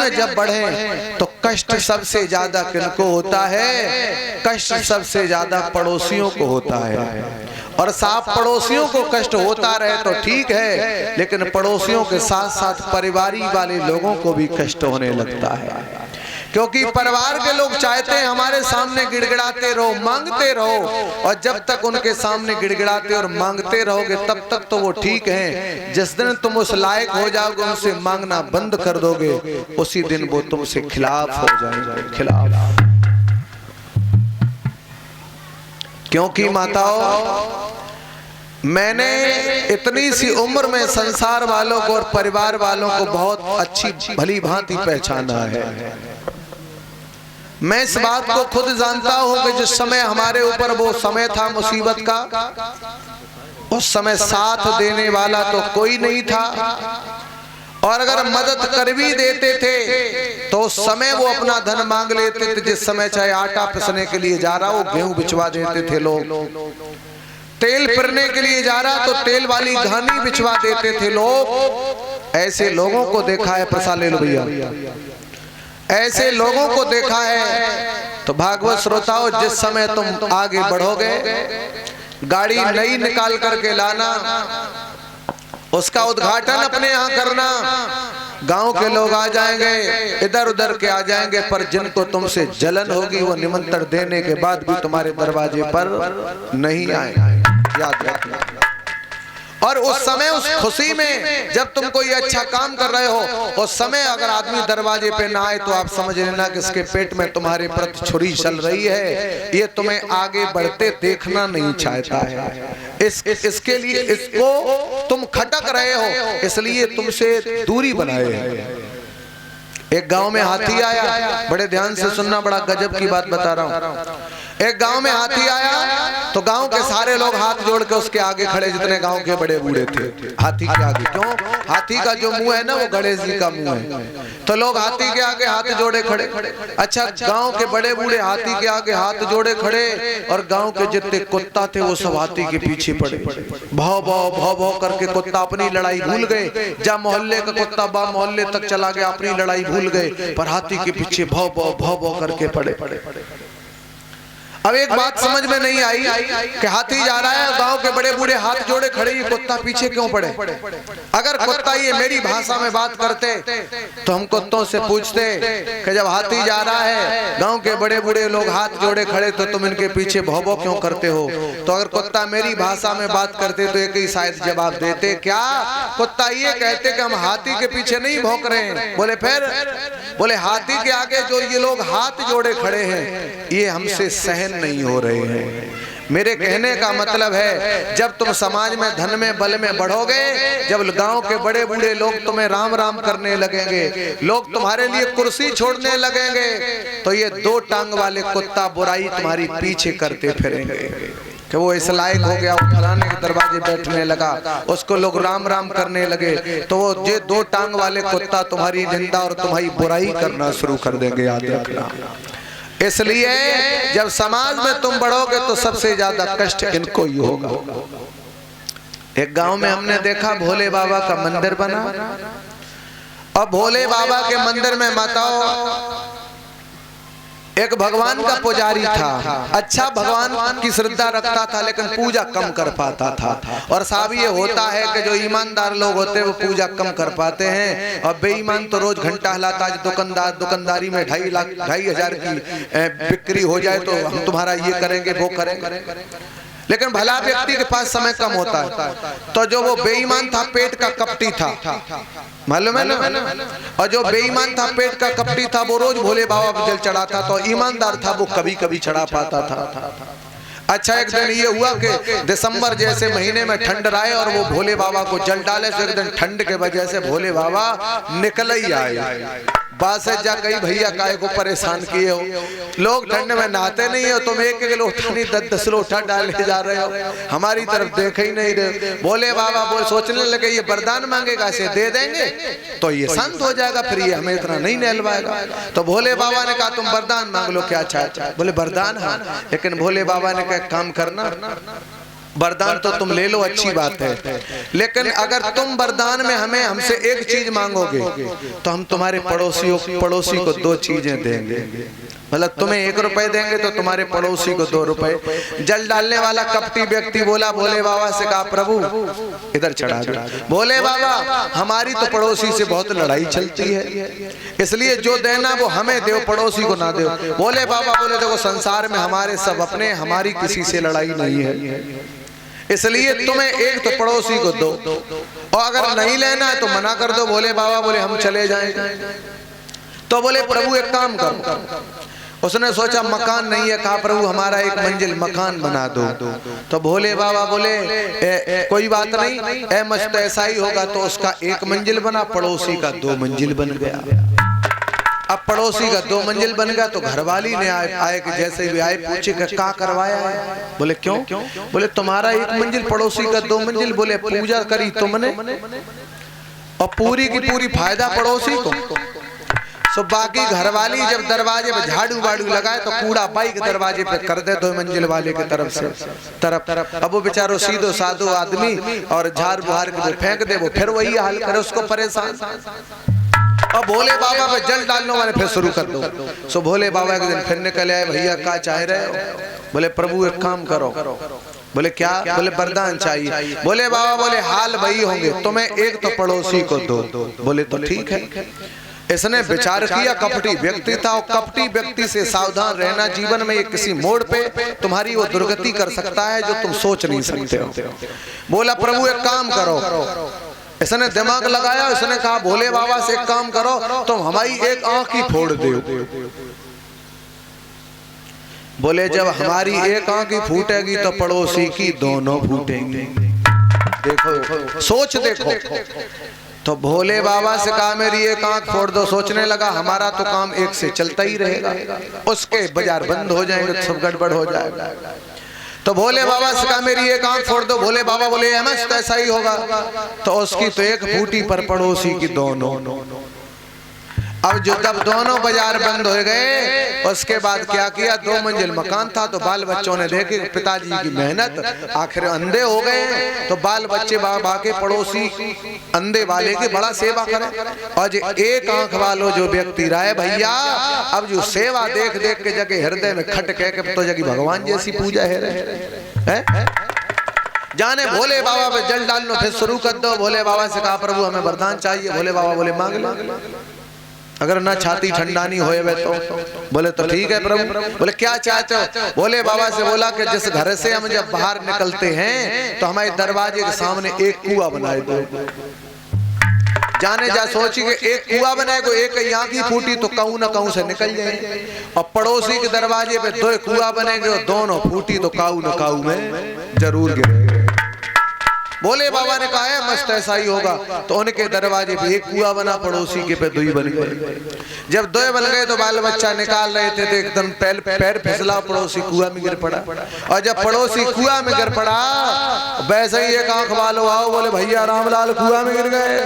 में जब बढ़े तो कष्ट सबसे ज्यादा किनको होता है? कष्ट सबसे ज्यादा पड़ोसियों को होता है। और साफ पड़ोसियों को कष्ट होता रहे तो ठीक है, लेकिन पड़ोसियों के साथ साथ परिवारी वाले लोगों को भी कष्ट होने लगता है। क्योंकि परिवार के लोग चाहते हैं हमारे सामने गिड़गिड़ाते रहो, मांगते रहो, और जब तक उनके सामने गिड़गिड़ाते और मांगते रहोगे तब तक तो वो ठीक है। जिस दिन तुम उस लायक हो जाओगे, उनसे मांगना बंद कर दोगे, उसी दिन वो तुमसे खिलाफ हो जाएंगे, खिलाफ। क्योंकि माताओं, मैंने इतनी सी उम्र में संसार वालों को और परिवार वालों को बहुत अच्छी भली भांति पहचाना है। मैं इस बात को खुद जानता हूं कि जिस समय हमारे ऊपर वो समय था मुसीबत का, उस समय साथ देने वाला तो कोई नहीं था, और अगर मदद कर भी देते थे तो उस समय वो अपना धन मांग लेते थे। जिस समय चाहे आटा पिसने के लिए जा रहा हो, गेहूं बिचवा देते थे लोग, तेल पिरने के लिए जा रहा तो तेल वाली घानी बिचवा देते थे लोग। ऐसे लोगों को देखा है, प्रसाद ले लो भैया, ऐसे लोगों को देखा है। तो भागवत श्रोताओं, जिस समय तुम आगे बढ़ोगे, गाड़ी नई निकाल करके लाना, उसका उद्घाटन अपने यहाँ करना, गांव के लोग आ जाएंगे, इधर उधर के आ जाएंगे, पर जिनको तुमसे जलन होगी वो निमंत्रण देने के बाद भी तुम्हारे दरवाजे पर नहीं आएंगे, याद रखना। और उस समय, उस खुशी में जब तुम कोई अच्छा काम कर रहे हो, उस समय अगर आदमी दरवाजे पे ना आए तो आप समझ लेना कि इसके पेट में तुम्हारे प्रति छुरी चल रही है, ये तुम्हें आगे बढ़ते देखना नहीं चाहता है। इसके लिए इसको तुम खटक रहे हो, इसलिए तुमसे दूरी बनाए है। एक गांव में हाथी आया, बड़े ध्यान से सुनना, बड़ा गजब की बात बता रहा हूँ। एक गांव में हाथी आया तो गांव के सारे लोग हाथ जोड़ के उसके आगे खड़े, जितने गांव के बड़े बूढ़े थे, हाथी के आगे। क्यों? हाथी का जो मुंह है ना, वो गणेश जी का मुंह है, तो लोग हाथी के आगे हाथ जोड़े खड़े। अच्छा, गांव के बड़े बूढ़े हाथी के आगे हाथ जोड़े खड़े, और गांव के जितने कुत्ता थे वो सब हाथी के पीछे पड़े। भाव भाव भाव भाव करके कुत्ता अपनी लड़ाई भूल गए। जब मोहल्ले का कुत्ता बा मोहल्ले तक चला गया, अपनी लड़ाई भूल गए, पर हाथी के पीछे भाव भाव भाव भाव करके पड़े। अब एक बात समझ में नहीं आई कि हाथी जा रहा है, गांव के बड़े बूढ़े हाथ जोड़े खड़े, ये कुत्ता पीछे क्यों पड़े? अगर कुत्ता ये मेरी भाषा में बात करते तो हम कुत्तों से पूछते कि जब हाथी जा रहा है, गांव के बड़े बूढ़े लोग हाथ जोड़े खड़े, तो तुम इनके पीछे भौ भौ क्यों करते हो? तो अगर कुत्ता मेरी भाषा में बात करते तो एक ही शायद जवाब देते, क्या? कुत्ता ये कहते कि हम हाथी के पीछे नहीं भौंक रहे हैं। बोले फिर? बोले हाथी के आगे जो ये लोग हाथ जोड़े खड़े हैं, ये हमसे सहन नहीं हो रहे हैं। मेरे कहने का मतलब है, जब तुम समाज में धन में बल में बढ़ोगे, जब गांव के बड़े बूढ़े लोग तुम्हें राम राम करने लगेंगे, लोग तुम्हारे लिए कुर्सी छोड़ने लगेंगे, तो ये दो टांग वाले कुत्ता बुराई तुम्हारी पीछे करते फिरेंगे कि वो इस लायक हो गया, फलाने के दरवाजे बैठने लगा, उसको लोग राम राम करने लगे, तो वो ये दो टांग वाले कुत्ता तुम्हारी निंदा और तुम्हारी बुराई करना शुरू कर देंगे, याद रखना। इसलिए जब समाज में तुम बढ़ोगे तो सबसे ज्यादा कष्ट इनको ही होगा। एक गांव में हमने देखा भोले बाबा का मंदिर बना, और भोले बाबा के मंदिर में माताओं एक भगवान का पुजारी था। अच्छा, भगवान की श्रद्धा रखता था, लेकिन पूजा कम कर पाता था। और साहब ये होता है कि जो ईमानदार लोग होते हैं वो पूजा कम कर पाते हैं, और बेईमान तो रोज घंटा हिलाता है। दुकानदारी में 2,500 की बिक्री हो जाए तो हम तुम्हारा ये करेंगे वो करेंगे, लेकिन भला व्यक्ति के पास समय कम होता है। तो जो वो बेईमान था, पेट का कपटी था, मालूम है ना? और जो बेईमान था, पेट का कपटी था, वो रोज भोले बाबा को जल चढ़ाता, तो ईमानदार था वो कभी कभी चढ़ा पाता था। अच्छा, एक दिन ये हुआ कि दिसंबर जैसे महीने में ठंड आए और वो भोले बाबा को जल डाले, तो एक दिन ठंड के वजह से भोले बाबा निकल ही आए। बात से जा कई भैया काय को परेशान किए हो, लोग ठंड में नहाते नहीं हो, तुम एक एक लोटा नहीं 10-10 लोटा डाले जा रहे हो, हमारी तरफ देख ही नहीं रहे। भोले बाबा वो सोचने लगे ये वरदान मांगेगा, इसे दे देंगे तो ये शांत हो जाएगा, फिर ये हमें इतना नहीं नहलवाएगा। तो भोले बाबा ने कहा तुम वरदान मांग लो, क्या चाहते? बोले वरदान हाँ, लेकिन भोले बाबा ने कहा काम करना, वरदान तो तुम ले लो, अच्छी बात है, लेकिन अगर तुम वरदान में हमसे एक चीज मांगोगे तो हम तुम्हारे पड़ोसी को 2 चीजें देंगे। मतलब तुम्हें 1 रुपए देंगे तो तुम्हारे पड़ोसी को 2 रुपए। जल डालने वाला कपटी व्यक्ति बोला भोले बाबा से, कहा प्रभु इधर चढ़ा दो। भोले बाबा हमारी तो पड़ोसी से बहुत लड़ाई चलती है, इसलिए जो देना वो हमें दो, पड़ोसी को ना दो। भोले बाबा बोले देखो संसार में हमारे सब अपने, हमारी किसी से लड़ाई नहीं है, इसलिए तुम्हें एक तो पड़ोसी को दो, और अगर नहीं लेना है तो मना कर दो। भोले बाबा बोले हम चले जाएं। तो बोले प्रभु एक काम करो। उसने सोचा मकान नहीं है, कहा प्रभु हमारा 1 मंजिल मकान बना दो। तो भोले बाबा बोले कोई बात नहीं, मस्त ऐसा ही होगा। तो उसका 1 मंजिल बना, पड़ोसी का 2 मंजिल बन गया। अब पड़ोसी का 2 मंजिल बन गया तो घरवाली ने आए कि जैसे भी आए पूछे कि क्या करवाया है। बोले क्यों? बोले तुम्हारा 1 मंजिल, पड़ोसी का 2 मंजिल। बोले पूजा करी तुमने और पूरी की पूरी फायदा पड़ोसी को। सो बाकी घरवाली जब दरवाजे पे झाड़ू वाड़ू लगाए तो कूड़ा बाइक दरवाजे पे कर दे 2 मंजिल वाले के तरफ से तरफ। अब वो बेचारो सीधो साधो आदमी और झाड़ बुहार के वो फेंक दे, वो फिर वही हाल करे, उसको परेशान। अब भोले बाबा पे जल डालने वाले फिर शुरू कर दो। सो भोले बाबा एक दिन फिर निकल आए, भैया क्या चाह रहे हो? बोले प्रभु एक काम करो। बोले क्या? बोले वरदान चाहिए। बोले बाबा बोले हाल वही होंगे, तुम्हें एक तो पड़ोसी को दो। बोले तो ठीक है। इसने विचार किया, कपटी व्यक्ति था, और कपटी व्यक्ति से सावधान रहना। जीवन में ये किसी मोड़ पे तुम्हारी वो दुर्गति कर सकता है जो तुम सोच नहीं सकते हो। बोला प्रभु एक काम करो। इसने दिमाग लगाया, इसने कहा भोले बाबा से एक काम करो, तुम हमारी 1 आंख ही फोड़ दो। बोले जब हमारी 1 आंख ही फूटेगी तो पड़ोसी की दोनों फूटेंगी। देखो सोच देखो। तो भोले बाबा से कहा मेरी 1 आंख फोड़ दो। सोचने लगा हमारा तो काम 1 से चलता ही रहेगा, उसके बाजार बंद हो जाएंगे तो सब गड़बड़ हो जाएगा। तो भोले बाबा से कहा मेरी 1 आंख फोड़ दो। भोले बाबा बोले मस्त ऐसा ही होगा। तो उसकी तो 1 फूटी पर पड़ोसी की दोनों। अब जो जब दोनों बाजार बंद हो गए, उसके बाद क्या किया, 2 मंजिल मकान था तो बाल बच्चों ने देखे पिताजी की मेहनत, आखिर अंधे हो गए तो बाल बच्चे बाबा के पड़ोसी अंधे वाले की बड़ा सेवा करें। और 1 आंख वालों जो व्यक्ति रहे भैया, अब जो सेवा देख देख के जगह हृदय में खट के तो जगह भगवान जैसी पूजा है। जाने भोले बाबा पे जल डाल लो, फिर शुरू कर दो। भोले बाबा से कहा प्रभु हमें वरदान चाहिए। भोले बाबा बोले मांग लो, अगर ना छाती ठंडानी होए वे तो। बोले तो ठीक है प्रभु। बोले क्या चाहते हो? भोले बाबा से बोला कि जिस घर से हम जब बाहर निकलते हैं तो हमारे दरवाजे के सामने 1 कुआं बनाए दो। जाने जा सोची कि 1 कुआं बनाए को 1 ही आंख ही फूटी तो कहूं ना कहूं से निकल जाए, और पड़ोसी के दरवाजे पे 2 कुआं बनेंगे और दोनों फूटी तो काऊ न काऊ में जरूर गिरेंगे। भोले बाबा ने कहा है मस्त ऐसा ही होगा। तो उनके दरवाजे पे 1 कुआं बना, पड़ोसी के पे 2 बन गए। जब 2 बन गए तो बाल बच्चा निकाल रहे थे तो एकदम पैर फिसला, पड़ोसी कुआं में गिर पड़ा। और जब पड़ोसी कुआं में गिर पड़ा, वैसे ही 1 आंख वालों आओ, बोले भैया रामलाल कुआं में गिर गए।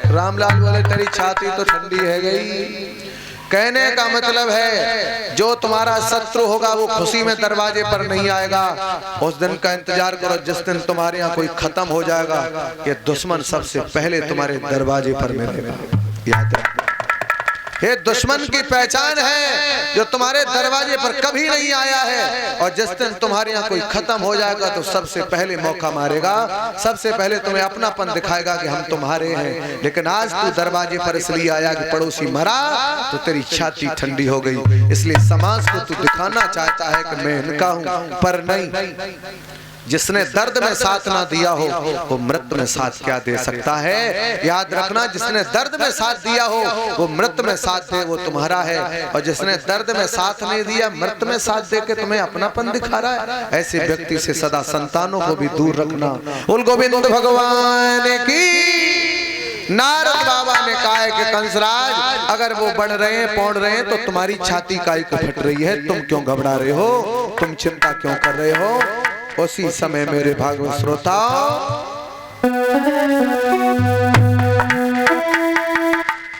रामलाल बोले तेरी छाती तो ठंडी है गई। कहने का मतलब है जो तुम्हारा शत्रु होगा वो खुशी में दरवाजे पर नहीं आएगा। उस दिन का इंतजार करो जिस दिन तुम्हारे यहाँ कोई खत्म हो जाएगा, ये दुश्मन सबसे पहले तुम्हारे दरवाजे पर मिलेगा। याद रखना, ये दुश्मन की पहचान है जो तुम्हारे दरवाजे पर कभी नहीं आया है, और जिस दिन तुम्हारे यहाँ कोई खत्म हो जाएगा तो सबसे पहले मौका मारेगा, सबसे पहले तुम्हें अपनापन दिखाएगा कि हम तुम्हारे हैं। लेकिन आज तू दरवाजे पर इसलिए आया कि पड़ोसी मरा तो तेरी छाती ठंडी हो गई, इसलिए समाज को तू दिखाना चाहता है कि मैं इनका हूं, पर नहीं। जिसने दर्द में साथ ना दिया हो वो मृत्यु में साथ क्या दे सकता है। याद रखना, जिसने दर्द में साथ दिया हो वो मृत्यु में साथ दे, वो तुम्हारा है। और जिसने दर्द में साथ नहीं दिया, मृत्यु में साथ दे के तुम्हें अपनापन दिखा रहा है, ऐसे व्यक्ति से सदा संतानों को भी दूर रखना। बोल गोविंद भगवान की। नारद बाबा ने कहा है कि कंसराज अगर वो बढ़ रहे हैं, पौड़ रहे हैं, तो तुम्हारी छाती काहे को फट रही है? तुम क्यों घबरा रहे हो? तुम चिंता क्यों कर रहे हो? उसी समय मेरे भागवत श्रोता,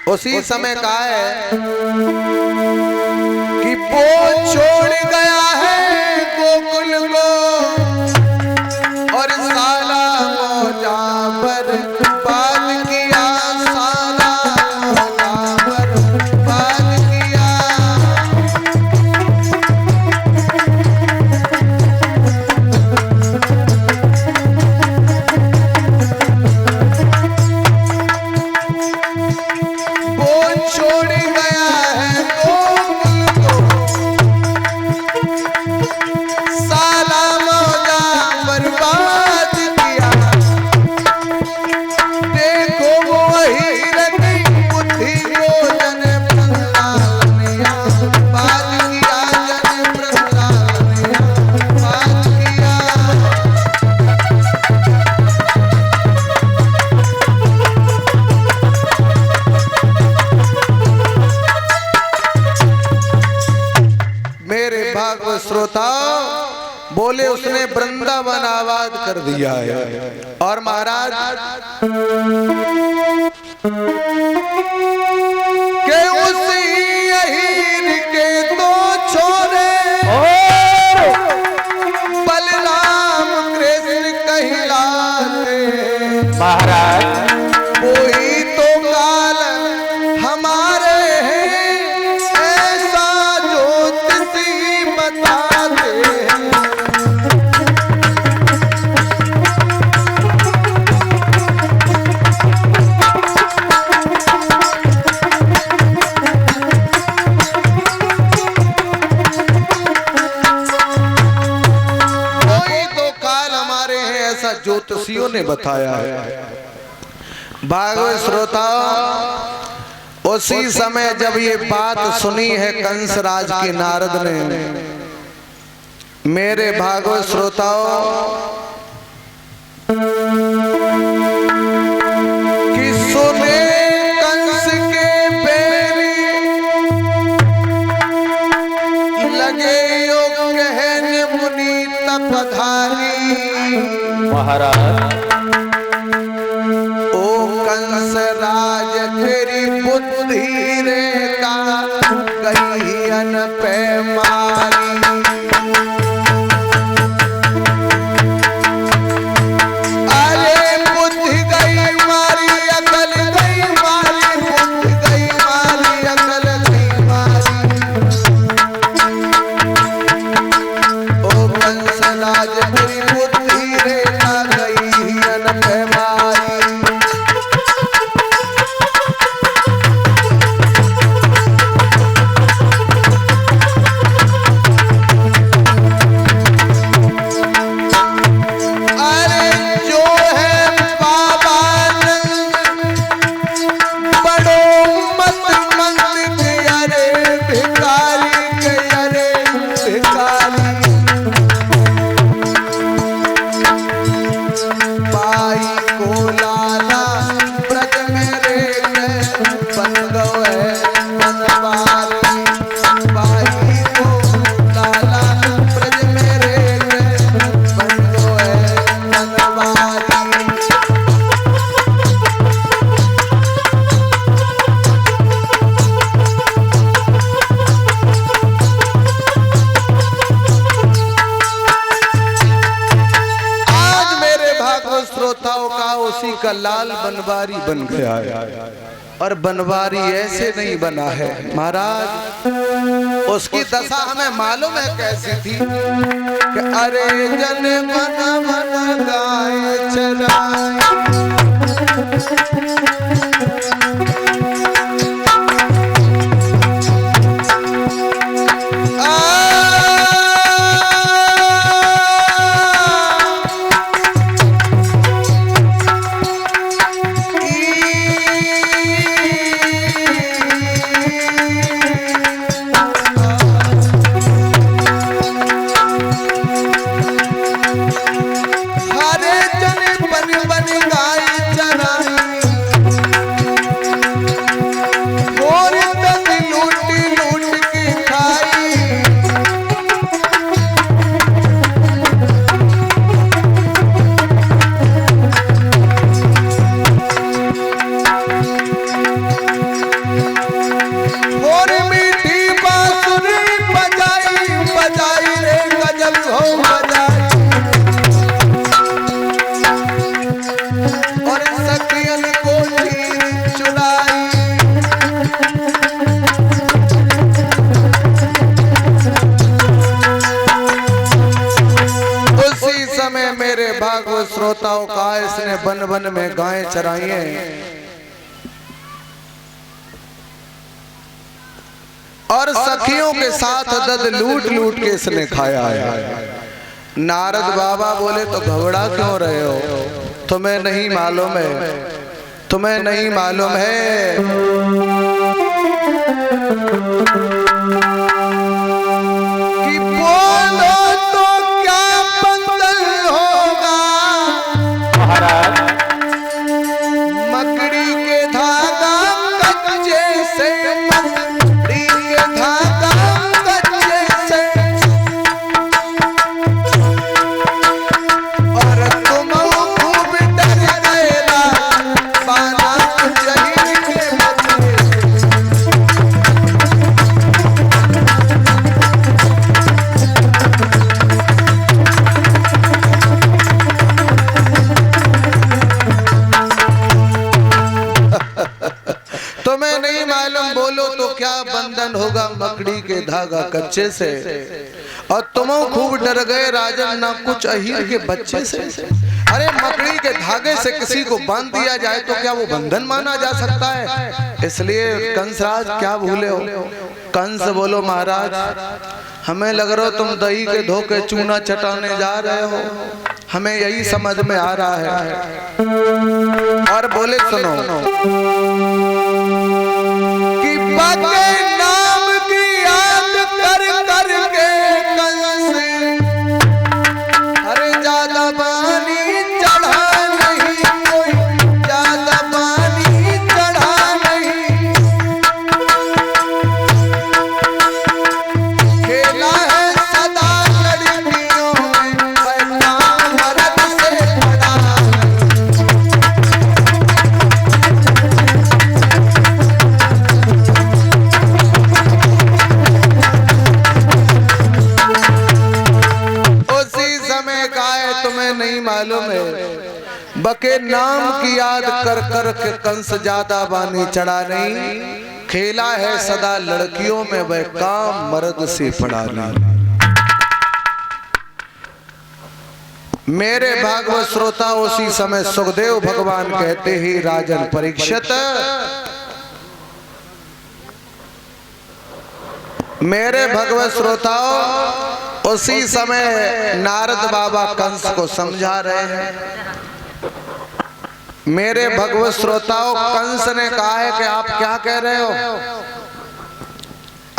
उसी समय कहा है कि वो छोड़ गया है गोकुल को भागवत श्रोता बोले उसने वृंदावन आबाद कर दिया है। और महाराज के उसी अहीर के दो छोरे बलराम कृष्ण कहलाते महाराज। वही तो काल हमारे हैं ऐसा ज्योतिषी बताते हैं। ज्योतिषियों ने बताया है। भागवत श्रोताओं उसी समय जब ये बात सुनी है कंस राज के नारद ने, मेरे भागवत श्रोताओं कि सुने कंस के बैरी लगे योग कहने मुनि तपधारी महाराज। ओ कंस राज तेरी बुद्धि रे का कहियन पे मारी। अरे बुद्धि गई मारी अकल गई मारी, बुद्धि गई मारी अकल गई मारी। ओ कंस राज तेरी बुद्धि रे का कहियन पे मारी। श्रोताओं का उसी का लाल बनवारी बन गया है। और बनवारी ऐसे नहीं बना है महाराज, उसकी दशा हमें मालूम है कैसी थी कि अरे जन मन मन गाय चराए। भागवत श्रोताओं का इसने वन वन में गायें चराई हैं और सखियों के साथ दद लूट लूट के इसने खाया है। नारद बाबा बोले तो घबरा क्यों रहे हो, तुम्हें नहीं मालूम है, तुम्हें नहीं मालूम है कि बोलो तो क्या बंदल होगा महाराज। मकड़ी के धागा कच्चे से, मकड़ी के धागा कच्चे से तो क्या बंधन होगा मकड़ी के धागा कच्चे से। और तुम खूब डर गए राजन ना कुछ अहीर के बच्चे से। अरे मकड़ी के धागे से किसी को बांध दिया जाए तो क्या वो बंधन माना जा सकता है। इसलिए कंसराज क्या भूले हो। कंस बोलो महाराज हमें लग रहा हो तुम दही के धोखे चूना चटाने जा रहे हो, हमें यही समझ में आ रहा है। और बोले सुनो कि बाके नाम की याद कर कर के कंस अरे ज्यादा पानी चढ़ा नहीं, कोई ज्यादा पानी चढ़ा नहीं। खेला है सदा लड़कियों में पैसा मर्द से बड़ा। तुम्हें नहीं मालूम है बके नाम की याद कर कर के कंस ज्यादा बानी चढ़ा नहीं। खेला है सदा लड़कियों में वह काम मर्द से पड़ा नहीं। मेरे भागवत श्रोता उसी समय सुखदेव भगवान कहते ही राजन परीक्षित मेरे भगवत श्रोताओं उसी समय नारद बाबा कंस को समझा रहे हैं। मेरे भगवत श्रोताओं कंस ने कहा है कि आप क्या कह रहे हो,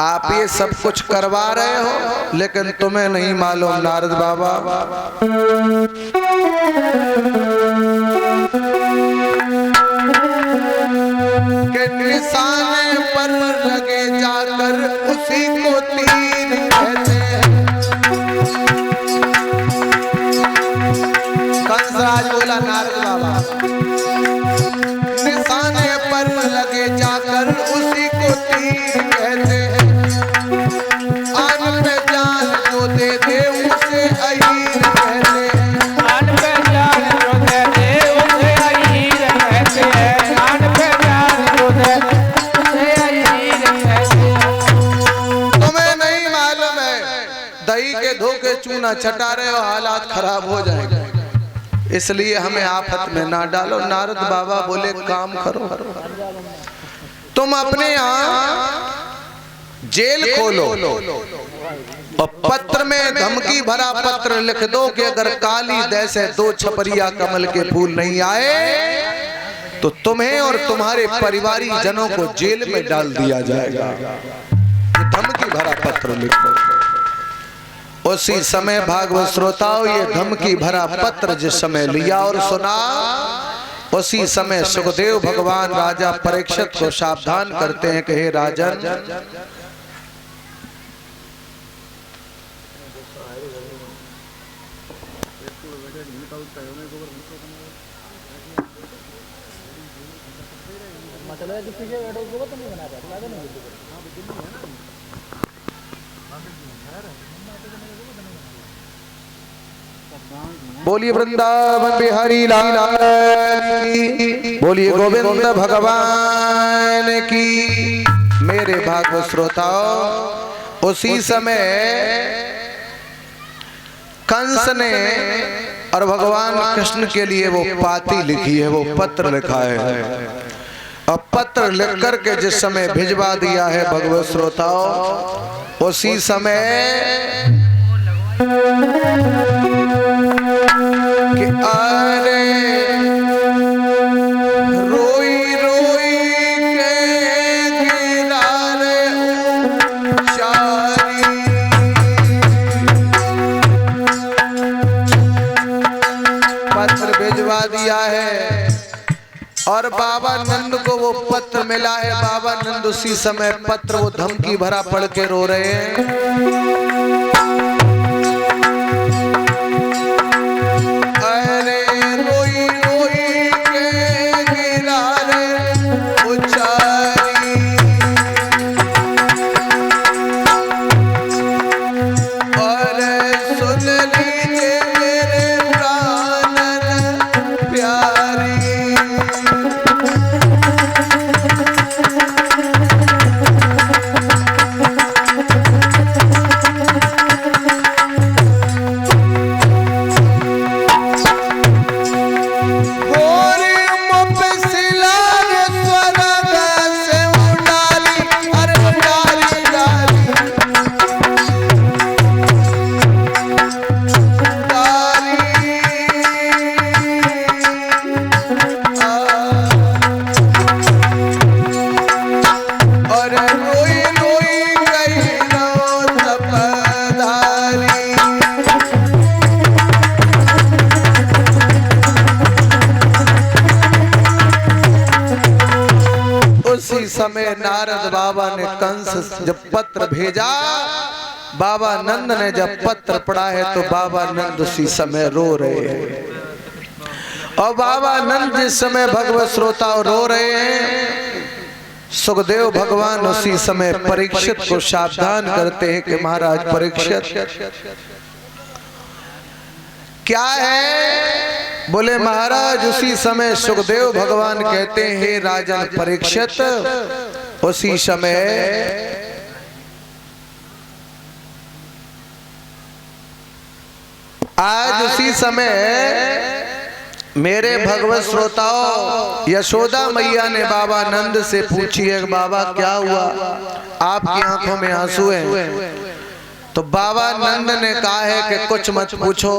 आप ये सब कुछ करवा रहे हो लेकिन तुम्हें नहीं मालूम नारद बाबा के निशाने पर लगे जाकर उसी को तीर कहते हैं। कंसराज बोला नारद बाबा निशाने पर लगे जाकर उसी को तीर कहते हैं। आन पे जान जो दे दे उसे अहीर कहते हैं। आन पे जान जो दे दे उसे अहीर कहते हैं। आन पे जान जो दे उसे अहीर कहते हैं। तुम्हें नहीं मालूम है दही के धोखे चूना चटा रहे हो, हालात खराब हो जाएंगे, इसलिए हमें आफत में ना डालो। नारद बाबा बोले काम करो, तुम अपने यहाँ जेल खोलो और पत्र में धमकी भरा पत्र लिख दो कि अगर काली जैसे 2 छपरिया कमल के फूल नहीं आए तो तुम्हें और तुम्हारे परिवारी जनों को जेल में डाल दिया जाएगा। ये धमकी भरा पत्र लिखो। उसी समय भागवत श्रोताओं ये धमकी भरा पत्र जिस समय लिया और सुना, उसी समय सुखदेव भगवान राजा परीक्षित को सावधान करते हैं कि हे राजन बोलिए वृंदावन बिहारी लाल की, बोलिए गोविंद भगवान की। मेरे भागवत श्रोताओं उसी समय कंस ने और भगवान कृष्ण के लिए वो पाती लिखी है, वो पत्र लिखा है। और पत्र लिख करके जिस समय भिजवा दिया है भगवत श्रोताओं उसी समय कि अरे रोई रोई के गिरा रे उचारी, पत्र भिजवा दिया है और बाबा नंद को वो पत्र मिला है। बाबा नंद उसी समय पत्र वो धमकी भरा पढ़ के रो रहे हैं। समय नारद बाबा ने कंस जब पत्र भेजा, बाबा नंद ने जब पत्र पढ़ा है तो बाबा नंद उसी समय रो रहे हैं। और बाबा नंद जिस समय भगवत श्रोता रो रहे हैं, सुखदेव भगवान उसी समय परीक्षित को सावधान करते हैं कि महाराज परीक्षित क्या है? बोले महाराज उसी समय सुखदेव भगवान कहते हैं राजन परीक्षित, उसी समय आज उसी समय मेरे भगवत श्रोताओं यशोदा मैया ने बाबा नंद से पूछी है बाबा क्या हुआ, आपकी आंखों में आंसू हैं? तो बाबा नंद ने कहा है कि कुछ मत पूछो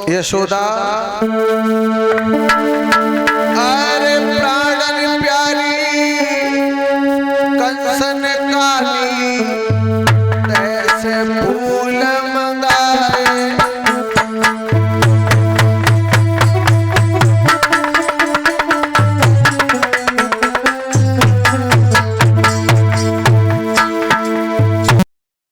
यशोदा, अरे प्राणन प्यारे